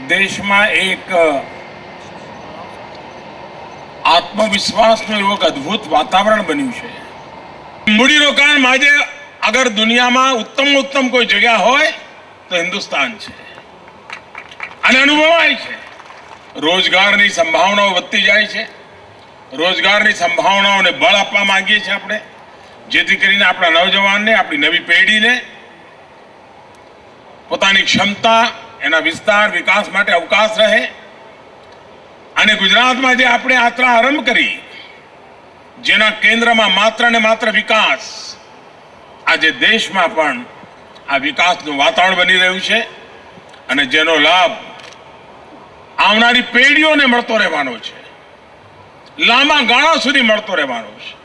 દેશમાં એક આત્મવિશ્વાસનું એવું અદ્ભુત વાતાવરણ બન્યું છે. મૂડીરોકાણ આજે અગર દુનિયામાં ઉત્તમ કોઈ જગ્યા હોય તો હિન્દુસ્તાન છે અને અનુભવાય છે. રોજગારની સંભાવનાઓ વધતી જાય છે. રોજગારની સંભાવનાઓને બળ આપવા માંગીએ છીએ આપણે, જેથી કરીને આપણા નવજવાનને, આપણી નવી પેઢીને પોતાની ક્ષમતા, એના વિસ્તાર વિકાસ માટે અવકાશ રહે. અને ગુજરાતમાં જે આપણે યાત્રા આરંભ કરી, જેના કેન્દ્રમાં માત્ર ને માત્ર વિકાસ, આજે દેશમાં પણ આ વિકાસનું વાતાવરણ બની રહ્યું છે અને જેનો લાભ આવનારી પેઢીઓને મળતો રહેવાનો છે, લાંબા ગાળા સુધી મળતો રહેવાનો છે.